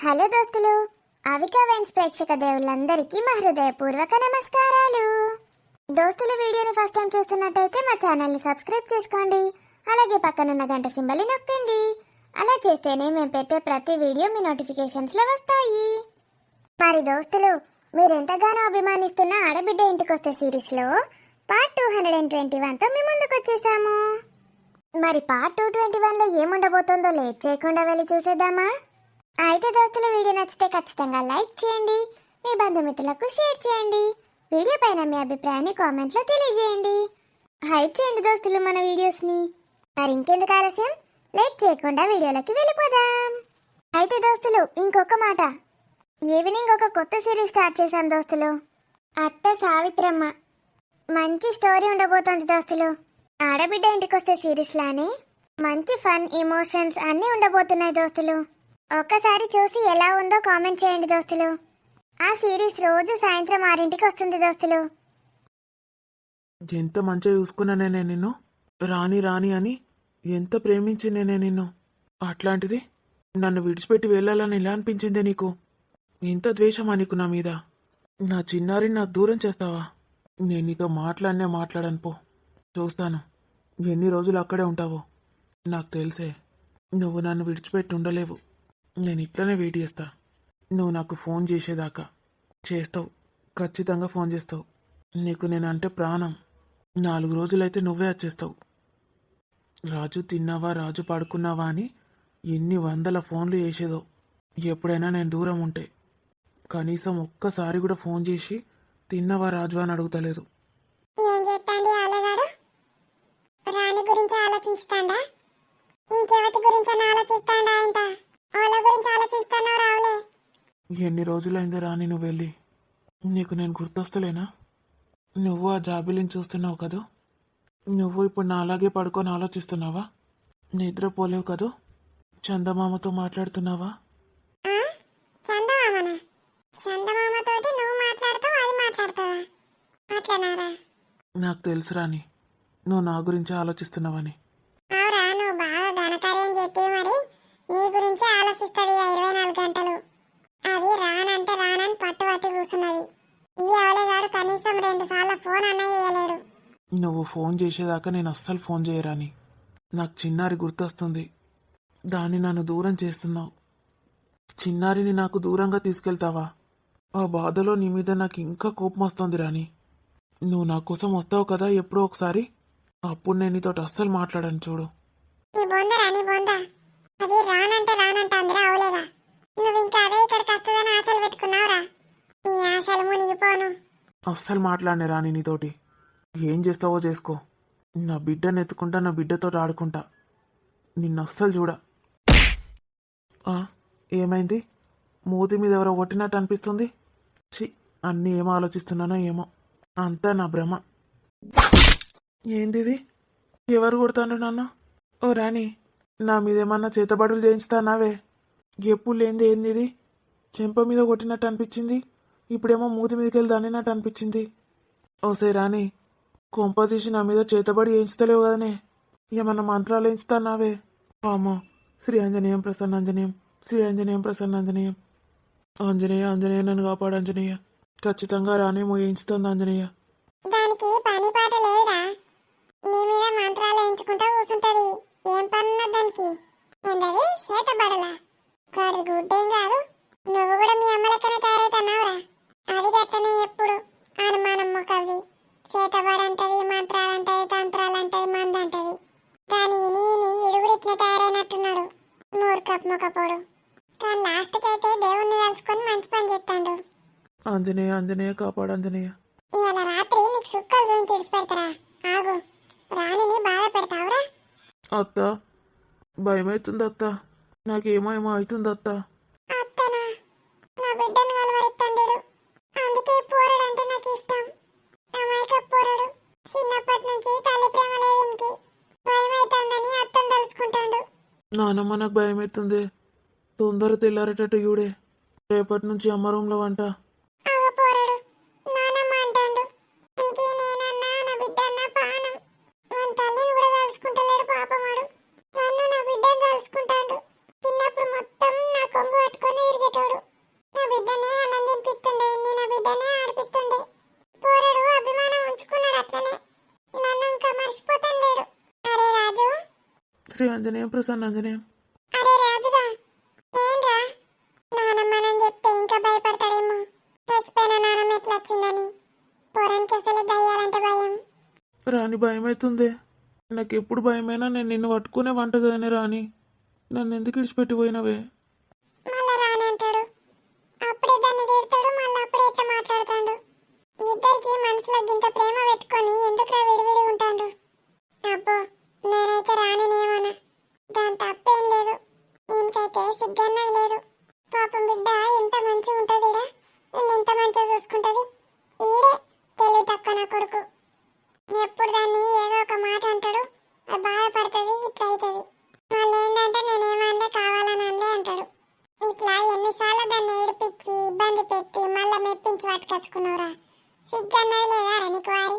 Hello దోస్తులు, Avika veins ప్రేక్షక దేవుళ్ళందరికీ మా హృదయపూర్వక నమస్కారాలు. దోస్తులు, వీడియోని ఫస్ట్ టైం చూస్తున్నట్టయితే మా ఛానల్ని సబ్స్క్రైబ్ చేసుకోండి. అలాగే పక్కనున్న గంట సింబల్ని నొక్కండి. అలా చేస్తేనే మేము పెట్టే ప్రతి వీడియో మీ నోటిఫికేషన్స్లో వస్తాయి. మరి దోస్తులు, మీరు ఎంతగానో అభిమానిస్తున్న ఆడబిడ్డ ఇంటికొస్తే సిరీస్లో పార్ట్ 221తో మీ ముందుకు వచ్చేసాము. మరి పార్ట్ 221లో ఏముండబోతుందో లేట్ చేయకుండా వెళ్ళి చూసేద్దామా? అయితే దోస్తులు, వీడియో నచ్చితే ఖచ్చితంగా లైక్ చేయండి, మీ బంధుమిత్రులకు షేర్ చేయండి. వీడియో పైన మీ అభిప్రాయాన్ని కామెంట్లో తెలియజేయండి. హైప్ చేయండి దోస్తులు మన వీడియోస్ని. మరి ఇంకెందుకు ఆలస్యం, లేట్ చేయకుండా వీడియోలోకి వెళ్ళిపోదాం. అయితే దోస్తులు, ఇంకొక మాట, ఈవినింగ్ ఒక కొత్త సిరీస్ స్టార్ట్ చేశాం దోస్తులు, అత్త సావిత్రమ్మ. మంచి స్టోరీ ఉండబోతోంది దోస్తులు. ఆడబిడ్డ ఇంటికొస్తే సిరీస్ లానే మంచి ఫన్, ఎమోషన్స్ అన్నీ ఉండబోతున్నాయి దోస్తులు. ఒక్కసారి చూసి ఎలా ఉందో కామెంట్ చేయండి దోస్తులు. ఆ సిరీస్ రోజు సాయంత్రం 6ంటికి వస్తుంది దోస్తులు. ఎంత మంచిగా చూసుకున్నానే నిన్ను, రాని రాని అని ఎంత ప్రేమించిందే నిన్ను. అట్లాంటిది నన్ను విడిచిపెట్టి వెళ్ళాలని ఎలా అనిపించిందే నీకు? ఎంత ద్వేషమా నీకు నా మీద? నా చిన్నారిని నాకు దూరం చేస్తావా? నేను నీతో మాట్లాడను పో. చూస్తాను ఎన్ని రోజులు అక్కడే ఉంటావో. నాకు తెలిసే నువ్వు నన్ను విడిచిపెట్టి ఉండలేవు. నేను ఇట్లనే వెయిట్ చేస్తా, నువ్వు నాకు ఫోన్ చేసేదాకా. చేస్తావు, ఖచ్చితంగా ఫోన్ చేస్తావు. నీకు నేనంటే ప్రాణం. 4 రోజులైతే నువ్వే వచ్చేస్తావు. రాజు తిన్నావా, రాజు పడుకున్నావా అని ఎన్ని వందల ఫోన్లు చేసేదో. ఎప్పుడైనా నేను దూరం ఉంటే కనీసం ఒక్కసారి కూడా ఫోన్ చేసి తిన్నావా రాజు అని అడుగుతలేదు. ఏం చెప్తాండి ఆలగాడు? రాణి గురించి ఆలోచిస్తాండా? ఇంకెవరి గురించి ఆలోచిస్తాండా? ఇంత వాళ్ళ గురించి ఆలోచిస్తానో రావులే. ఎన్ని రోజులైంది రాని నువ్వు వెళ్ళి? నీకు నేను గుర్తొస్తలేనా? నువ్వు ఆ జాబిలిని చూస్తున్నావు కదూ. నువ్వు ఇప్పుడు నా అలాగే పడుకొని ఆలోచిస్తున్నావా? నిద్రపోలేవు కదూ. చందమామతో మాట్లాడుతున్నావా? చందమామనా? చందమామతోటి నువ్వు మాట్లాడతావు, అది మాట్లాడతావా? అట్లనారా? నాకు తెలుసు రాని, నువ్వు నా గురించి ఆలోచిస్తున్నావని. అవురా, నువ్వు బాగా ఘనకార్యం చెప్పి మరి నీ గురించి ఆలోచిస్తుంది 24 గంటలు. అది రానంటే రానని పట్టు కూర్చున్నది. ఈ అవలేగాడు కనీసం 2 సార్లు ఫోన్ అన్న చేయలేడు. నువ్వు ఫోన్ చేసేదాకా నేను అస్సలు ఫోన్ చేయరాని. నాకు చిన్నారి గుర్తొస్తుంది. దాన్ని నన్ను దూరం చేస్తున్నావు. చిన్నారిని నాకు దూరంగా తీసుకెళ్తావా? ఆ బాధలో నీ మీద నాకు ఇంకా కోపం వస్తుంది రాని. నువ్వు నా కోసం వస్తావు కదా ఎప్పుడో ఒకసారి, అప్పుడు నేను నీతో అస్సలు మాట్లాడాను చూడు. నీ బొంద రాని బొంద, అది రానంటే అందరూ అవలేదా? నువ్వు ఇంకా అదే ఇక్కడికి వస్తుందని ఆశలు పెట్టుకున్నావురా. నీ ఆశలు మునిగిపోను. అస్సలు మాట్లాడనే రాని నీతోటి. ఏం చేస్తావో చేసుకో. నా బిడ్డను ఎత్తుకుంటా, నా బిడ్డతో ఆడుకుంటా. నిన్ను అస్సలు చూడ. ఏమైంది? మూతి మీద ఎవరో కొట్టినట్టు అనిపిస్తుంది. ఛీ, అన్నీ ఏమో ఆలోచిస్తున్నానో ఏమో. అంతా నా భ్రమ. ఏందిది? ఎవరు కొడతాను నన్ను? ఓ రాణి, నా మీద ఏమన్నా చేతబడులు చేయించుతానావే? ఎప్పుడు లేనిది ఏంది ఇది? చెంప మీద కొట్టినట్టు అనిపించింది, ఇప్పుడేమో మూతి మీదకి వెళ్ళి దానినట్టు అనిపించింది. ఓసే రాణి, కొంప తీసి నా మీద చేతబడి వేయించుతలేవు కదనే? ఏమన్నా మంత్రాలు వేయించుతానావే? అమ్మో, శ్రీ ఆంజనేయం ప్రసన్నాంజనేయం, శ్రీ ఆంజనేయం ప్రసన్నాంజనేయం. ఆంజనేయ ఆంజనేయ నన్ను కాపాడు ఆంజనేయ. ఖచ్చితంగా రానేమో వేయించుతుంది ఆంజనేయ. దానికి పని పాట లేదురా, నీ మీద మంత్రాలు వేయించుకుంటా కూర్చుంటది. ఏం పనున్నా దానికి? ఏంటది చేతబడలా? కాదు, గుడ్డేం కాదు. నువ్వు కూడా మీ అమ్మ లెక్కనే తయారైతున్నావురా. అది గట్లనే ఎప్పుడు అనుమానం మొక్కవి. చేతబడంటది, మంత్రాలంటది, తంత్రాలంటది, మందంటది. కానీ నీ ఇడుగుడు ఇట్లా తయారైనట్టున్నాడు. మూర్ఖపు మొక్కపోడు. కానీ లాస్ట్కి అయితే దేవుణ్ణి తలుసుకొని మంచి పని చేస్తాడు. ఆంజనేయ ఆంజనేయ కాపాడు ఆంజనేయ. ఇవాళ రాత్రి నీకు సుక్కలు గురించి ఇడిచిపెడతారా? ఆగు, రాణిని బాధ పెడతావురా. అత్త, భయమవుతుంది అత్త. నాకేమో అవుతుంది అత్త. అత్తనా? నా బిడ్డను కలవరిస్తాడు. అందుకే పోరాడంటే నాకు ఇష్టం. అమాయక పోరాడు. చిన్నప్పటి నుంచి తల్లి ప్రేమ లేదు ఇంకి. భయమైతుందని అత్తను తలుచుకుంటాడు. నానమ్మ, నాకు భయమవుతుంది. తొందర తెల్లారేటట్టు చూడే. రేపటి నుంచి అమ్మ రూమ్లో వంట. పోరాడు నానమ్మ అంటాడు. ఇంకే నేనన్నా నా బిడ్డన్న పానం. మన తల్లిని కూడా తలుచుకుంటలేడు పాపమాడు. నన్ను నా బిడ్డను తలుచుకుంటాడు. చిన్నప్పుడు మొత్తం నా కొంగు పట్టుకొని తిరిగేట శ్రీ ఆంజనేయం ప్రసన్నాంజనేయం. అరే రాజుగా ఏంట్రా, నానమ్మనని చెప్తే ఇంకా భయపడతాడేమో. చచ్చిపోయిన నానమ్మ ఎట్లా వచ్చిందని. పొరానికి అసలు దయ్యాలంటే భయం. రాణి భయమవుతుందే. నాకు ఎప్పుడు భయమైనా నేను నిన్ను పట్టుకునే వంటగానే రాని. నన్ను ఎందుకు ఇడిచిపెట్టి పోయినవే? మళ్ళా రానంటాడు, అప్పుడే దాన్ని తిడతాడు, మళ్ళీ అప్పుడే ఎట్లా మాట్లాడతాడు. ఇద్దరికి మనసులో గింత ప్రేమ పెట్టుకొని ఎందుకురా విడివిడి ఉంటాడు. అబ్బో, నేనైతే రానినేమన్నా, దాని తప్పేం లేదు. ఈయనకైతే సిగ్గన్నది లేదు. పాపం బిడ్డ ఎంత మంచిగా ఉంటుంది, నేను ఎంత మంచిగా చూసుకుంటుంది. ఈడే తెలివి తక్కువ నా కొడుకు. ఎప్పుడు దాన్ని ఏదో ఒక మాట అంటాడు, అది బాధపడుతుంది, ఇట్లా అవుతుంది. మళ్ళీ ఏంటంటే నేనేమనలే కావాలని అనలే అంటాడు. ఇట్లా ఎన్నిసార్లు దాన్ని ఏడిపించి ఇబ్బంది పెట్టి మళ్ళీ మెప్పించి పట్టుకొచ్చుకున్నావురా. సిగ్గన్నది లేదా నీకు వారి?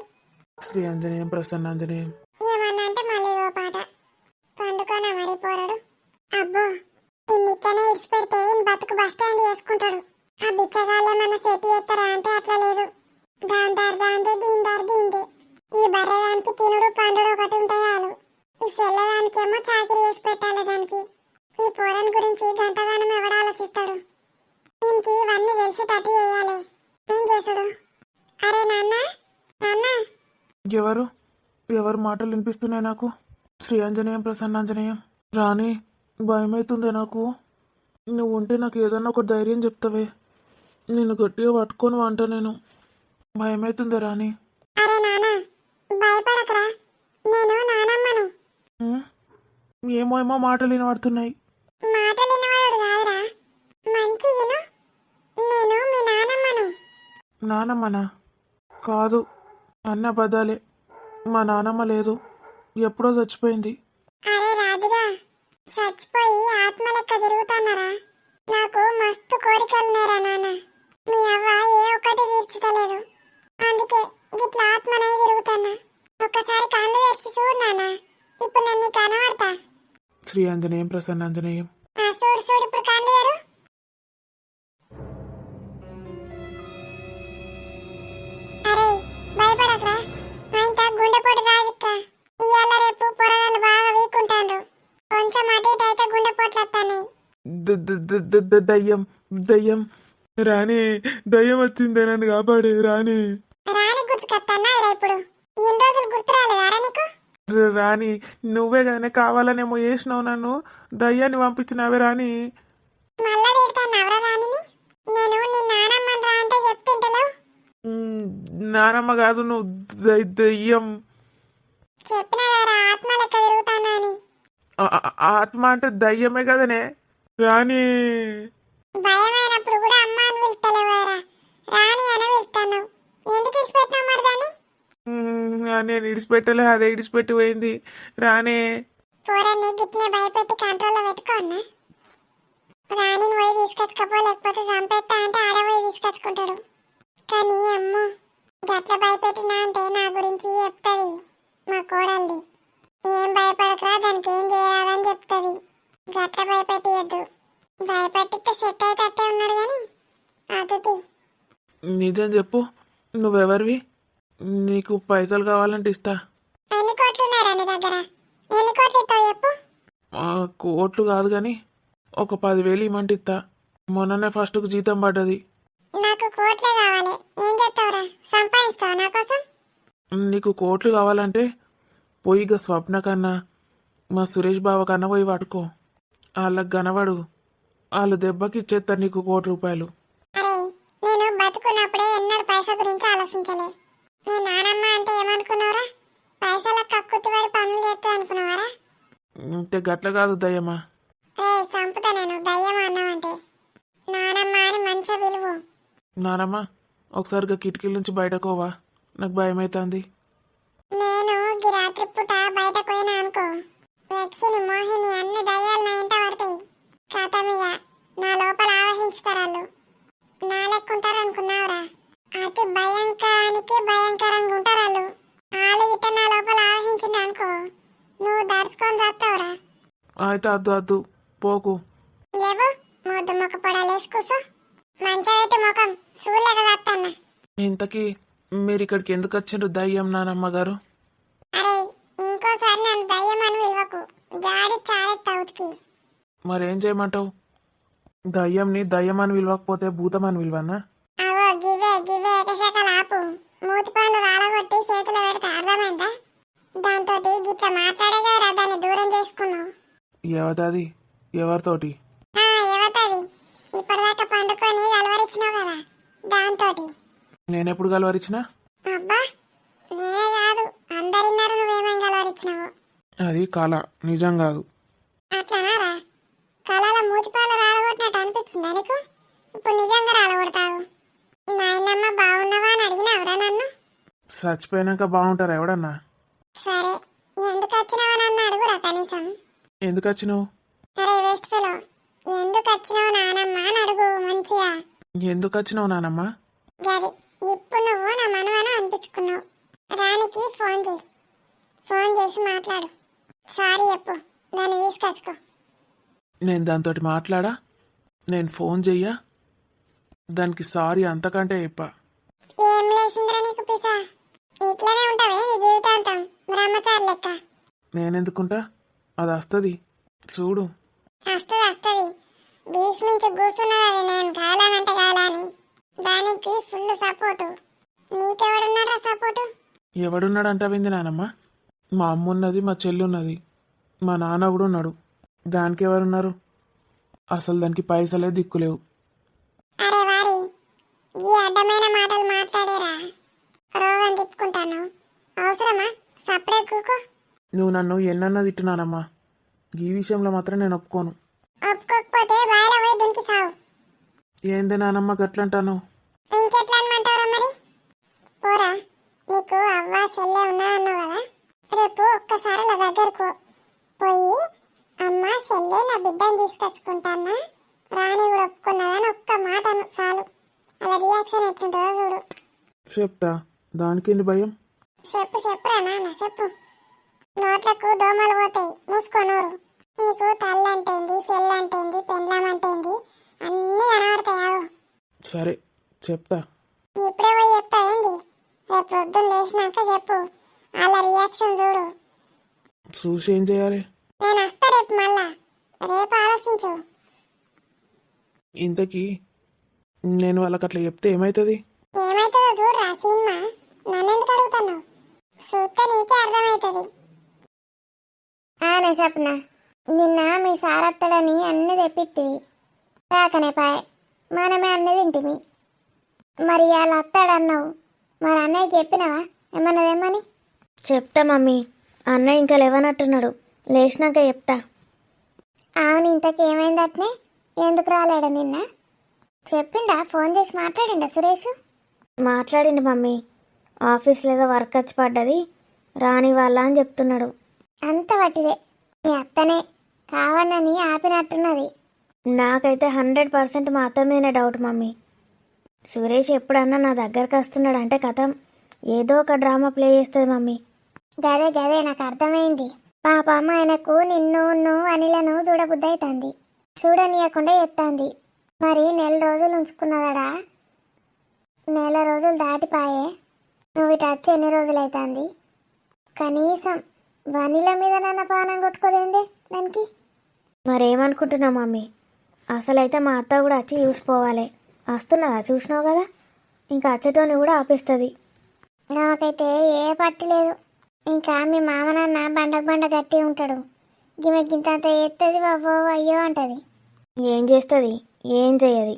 శ్రీ ఆంజనేయం ప్రసన్నాంజనేయం. ఏమన్నా అంటే మళ్ళీ ఓ పాట పండుకోనా మరి పోరాడు. అబ్బో, ఇన్నిట్లనే ఇడిచిపెడితే ఈయన బతుకు బస్ స్టాండ్ చేసుకుంటాడు. ఆ బిచ్చగాళ్ళేమన్నా సెట్ చేస్తారా అంటే అట్లా లేదు. దాందారు దాందే దీందారు దీందే. ఈ బర్రదానికి తినుడు పండుడు ఒకటి ఉంటాయి చాలు. ఈ చెల్లదానికేమో చాకరీ చేసి పెట్టాలి దానికి. ఈ పోరన్ గురించి గంటగానం ఎవడు ఆలోచిస్తాడు? దీనికి ఇవన్నీ తెలిసి తట్టి చేయాలి. ఏం చేసుడు? అరే నాన్న, నాన్న, ఎవరు ఎవరు మాటలు వినిపిస్తున్నాయి నాకు? శ్రీ ఆంజనేయం ప్రసన్నాంజనేయం. రాణి భయమవుతుందే నాకు. నువ్వు ఉంటే నాకు ఏదన్నా ఒక ధైర్యం చెప్తావే. నిన్ను గట్టిగా పట్టుకొని వంట నేను. భయమవుతుందే రాణి. అరే నాన్న, భయపడకరా, నేను నానమ్మను. ఉం? ఏమో ఏమో మాటలు వినబడుతున్నాయి. మాటలు వినవాడు కాదురా, మంచి విను. నేను మీ నానమ్మను. నానమ్మనా? కాదు, అన్న బదాలే. మా నానమ్మ లేదు, ఎప్పుడో చచ్చిపోయింది. అరే రాజుగా, చచ్చిపోయి ఆత్మ లెక్క తిరుగుతున్నారా? నాకు మస్తు కోరికలున్నారా నాన్న. మీ అవ్వ ఏ ఒక్కటి తీర్చుతలేదు, అందుకే గిట్లా ఆత్మనై తిరుగుతున్నా. ఒక్కసారి కళ్ళు తెరిచి చూడు నాన్న, ఇప్పుడు నేను నీకు కనబడతా. శ్రీ ఆంజనేయం ప్రసన్నాంజనేయం. చూడు చూడు, ఇప్పుడు కళ్ళు తెరు. అరే భయపడకరా, ఆయన గుండెపోటు రాజుక్క. ఇవాళ రేపు పొరగాళ్ళు బాగా వీక్కుంటాండ్రు. కొంచెం అటు ఇటు అయితే గుండెపోట్లు వస్తాయి. దయ్యం దయ్యం రాణి, దయ్యం వచ్చిందే, నన్ను కాపాడే రాణి. రాణి గుర్తుకొస్తానా ఇప్పుడు? ఇన్ని రోజులు గుర్తు రాలేదారా నీకు? రాణి, నువ్వే కానీ కావాలనేమో చేసినావు, నన్ను దయ్యాన్ని పంపించినావే రాణి. మళ్ళా తిడతాన్నావురా రాణిని? నేను నీ నానమ్మని రా అంటే చెప్పింటలేవు. నానమ్మ కాదు, నువ్వు దయ్యం. చెప్పినా కదా ఆత్మ లెక్క తిరుగుతానా అని. ఆత్మ అంటే దయ్యమే కదనే రాణి. భయమైనప్పుడు కూడా అమ్మ అని పిలుస్తలేవారా, రాణి అని పిలుస్తున్నావు. ఎందుకు ఇచ్చిపెట్టినావు మరి దాన్ని? నేను ఇడిచిపెట్టలే, అదే ఇడిచిపెట్టి పోయింది రాణి. పోరాన్ని గిట్నే భయపెట్టి కంట్రోల్లో పెట్టుకోన్నా. రాణిని పోయి తీసుకొచ్చుకపో, లేకపోతే చంపేస్తా అంటే ఆడ పోయి తీసుకొచ్చుకుంటాడు. కానీ అమ్మో, గట్ల భయపెట్టినా అంటే నా గురించి చెప్తుంది మా కోడల్ది. ఏం భయపడకరా, దానికి ఏం చేయాలని చెప్తుంది. గట్ల భయపెట్టియద్దు. భయపెట్టితే సెట్ అయ్యేటట్టే ఉన్నాడు కానీ అదుతి. నిజం చెప్పు, నువ్వెవరివి? నీకు పైసలు కావాలంటే ఇస్తా. ఎన్ని కోట్లు ఉన్నారా నీ దగ్గర? ఎన్ని కోట్లు ఇస్తావు చెప్పు? కోట్లు కాదు కానీ ఒక 10,000 ఇమ్మంటే ఇస్తా. మొన్ననే ఫస్ట్కు జీతం పడ్డది. నాకు కోట్లే కావాలి. ఏం చేస్తావురా, సంపాదిస్తావా నా కోసం? నీకు కోట్లు కావాలంటే పోయి ఇక స్వప్న కన్నా మా సురేష్ బావ కన్నా పోయి పట్టుకో. వాళ్ళకి కనబడు, వాళ్ళు దెబ్బకి ఇచ్చేస్తారు నీకు ₹1,00,00,000. అరే, నేను బతుకున్నప్పుడే ఎన్నడూ పైసా గురించి ఆలోచించలే. నీ నానమ్మ అంటే ఏమనుకున్నావురా? పైసల కక్కుర్తిపడి పనులు చేస్తా అనుకున్నావారా? అంటే గట్ల కాదు దయ్యమా. రే చంపుతా నేను, దయ్యం అన్నావంటే. నానమ్మ అని మంచిగా విలువు. నానమ్మ, ఒకసారిగా కిటికీల నుంచి బయటకోవా, నాకు భయం అవుతుంది. నేను ఈ రాత్రి పూట బయటకు పోయినా అనుకో, యక్షిని మోహిని అన్ని దయ్యాలు నా ఇంట పడతాయి. కథమియ నా లోపల ఆవహించుతారు. నా లెక్కుంటారు అనుకున్నావురా? అతి భయంకరానికి భయంకరంగా ఉంటారు వాళ్ళు. ఇట్ట నా లోపల ఆవహించింది అనుకో, నువ్వు దడుచుకొని చేస్తావురా. అయితే అద్దు అద్దు పోకు. లేవు, మొద్దు మొక్క పొడాలేసి కూసో. మంచిగా పెట్టి ముఖం చూడలేక చేస్తాన్నా. ఇంతకీ మీరు ఇక్కడికి ఎందుకు వచ్చిండ్రు దయ్యం నానమ్మ గారు? అరే, ఇంకోసారి నన్ను దయ్యం అని పిలవకు. జాడి మరేం చేయమంటావు? దయ్యంని దయ్యం అని పిలవకపోతే భూతం అని పిలవన్నా? అవో గివే గివే ఎకసెకలు ఆపు. మూతి పళ్ళు రాలగొట్టి చేతిలో పెడితే అర్థమైందా? దాంతో గిట్లా మాట్లాడే కదరా దాన్ని దూరం చేసుకున్నావు. ఎవతది? ఎవరితోటి? ఎవతది? ఇప్పటిదాకా పండుకొని కలవరిచ్చినావు కదా దాంతో. నేనెప్పుడు కలవరిచ్చినా? అబ్బా నేనే కాదు అందరిన్నారు నువ్వేమేం కలవరిచ్చినావు. అది కళ, నిజం కాదు. అట్లనారా? కళలో మూతిపాలు రాలగొట్టినట్టు అనిపించిందా నీకు? ఇప్పుడు నిజంగా రాలగొడతావు. నాయనమ్మ బాగున్నావా అని అడిగినావురా నన్ను? చచ్చిపోయినాక బాగుంటారా ఎవడన్నా? సరే ఎందుకు వచ్చినావా నన్ను అడుగురా కనీసం. ఎందుకు వచ్చినావు? అరే వేస్ట్ ఫెలో, ఎందుకు వచ్చినావు నానమ్మ అని అడుగు మంచిగా. ఎందుకు వచ్చినావు నానమ్మ? గది ఇప్పుడు నువ్వు నా మనవన అనిపించుకున్నావు. రానికి ఫోన్ చేయి, ఫోన్ చేసి మాట్లాడు. సారీ చెప్పు, దాన్ని తీసుకొచ్చుకో. నేను దాంతో మాట్లాడా? నేను ఫోన్ చెయ్యా? దానికి సారీ అంతకంటే చెప్పా. ఏం లేచిందిరా నీకు పిసా? ఇట్లానే ఉంటావే నీ జీవితాంతం బ్రహ్మచారి లెక్క. నేనెందుకుంటా? అది వస్తుంది చూడు. వస్తుంది వస్తుంది. భీష్మించి కూర్చున్నది నేను కాలానంటే కాలాని. దానికి ఫుల్ సపోర్టు. నీకెవడున్నారా సపోర్టు? ఎవడున్నాడంటావింది నానమ్మ? మా అమ్మ ఉన్నది, మా చెల్లి ఉన్నది, మా నాన్న కూడా ఉన్నాడు. దానికి ఎవరున్నారు? అసలు దానికి పైసలే దిక్కులేవు. అరే వారి ఈ అడ్డమైన మాటలు మాట్లాడేరా రోగం తిప్పుకుంటాను. అవసరమా? సప్పుడే కూకో. నువ్వు నన్ను ఎన్నన్నా తిట్టునానమ్మా, ఈ విషయంలో మాత్రం నేను ఒప్పుకోను. ఒప్పుకోకపోతే బాయిలో పోయి దునికి సావు. ఏంది నానమ్మ గట్లంటాను? ఇంకెట్లా అనమంటారా మరి? పోరా, నీకు అవ్వ చెల్లె ఉన్నా అన్నావు కదా, రేపు ఒక్కసారి నా దగ్గరకు పోయి అమ్మ చెల్లె నా బిడ్డను తీసుకొచ్చుకుంటానా రాని కూడా ఒప్పుకున్నదని ఒక్క మాట అను చాలు. అలా రియాక్షన్ ఎట్లుంటుందో చూడు. చెప్తా, దానికేంది భయం? చెప్పురా నాన్న చెప్పు. నోట్లకు దోమలు పోతాయి, మూసుకోనోరు. నీకు తల్లి అంటేంది, చెల్లి అంటేంది, పెండ్లాం అంటేంది అన్నీ కనబడతాయి. సరే చెప్తా. ఇప్పుడే పోయి చెప్తావేంది? రేపు పొద్దున్న లేచినాక చెప్పు. అలా రియాక్షన్ చూడు. చూసి ఏం చేయాలి? నేను వస్తా రేపు మళ్ళా. రేపు ఆలోచించు. ఇంతకీ నేను వాళ్ళకి అట్లా చెప్తే ఏమవుతుంది? ఏమైతుందో చూడరా సినిమా. నన్నెందుకు అడుగుతున్నావు? చూస్తే నీకే అర్థమవుతుంది. ఆనే చెప్పనా, నిన్న మీ సారత్తడని అన్ని తెప్పిత్తివి, రాకనే పాయ్ మనమే అన్ని తింటిమి. మరి వాళ్ళ అత్తాడన్నావు, మరి అన్నయ్యకి చెప్పినావా ఏమన్నా తెమ్మని? చెప్తా మమ్మీ, అన్నయ్య ఇంకా లేవనట్టున్నాడు, లేచినాక చెప్తా. అవును, ఇంతకీ ఏమైందట్నే? ఎందుకు రాలేడు నిన్న? చెప్పిండా? ఫోన్ చేసి మాట్లాడిండా సురేష్? మాట్లాడిండు మమ్మీ, ఆఫీస్లో ఏదో వర్క్ వచ్చి పడ్డది, రాని వాళ్ళ అని చెప్తున్నాడు. అంత వట్టిదే, మీ అత్తనే కావన్నని ఆపినట్టున్నది. నాకైతే 100% మా అత్త మీదనే డౌట్ మమ్మీ. సురేష్ ఎప్పుడన్నా నా దగ్గరకు వస్తున్నాడు అంటే కథం ఏదో ఒక డ్రామా ప్లే చేస్తుంది మమ్మీ. గదే గదే నాకు అర్థమైంది. పాపమ్మ ఆయనకు నిన్ను అనిలను చూడబుద్ధి అవుతుంది, చూడనీయకుండా ఎత్తాంది. మరి నెల రోజులు ఉంచుకున్నదడా? నెల రోజులు దాటిపాయే. నువ్వు ఇటు వచ్చి ఎన్ని రోజులు అవుతుంది? కనీసం వనిల మీద నన్న పానం కొట్టుకోదేందే దానికి? మరేమనుకుంటున్నావు మమ్మీ? అసలైతే మా అత్త కూడా వచ్చి చూసిపోవాలి. వస్తున్నదా చూసినావు కదా, ఇంకా అచ్చటోని కూడా ఆపిస్తుంది. నాకైతే ఏ పట్టి లేదు. ఇంకా మీ మామ నాన్న బండ గట్టి ఉంటాడు, గిమె గింతంత ఎత్తది బాబో అయ్యో అంటది. ఏం చేస్తుంది? ఏం చేయది.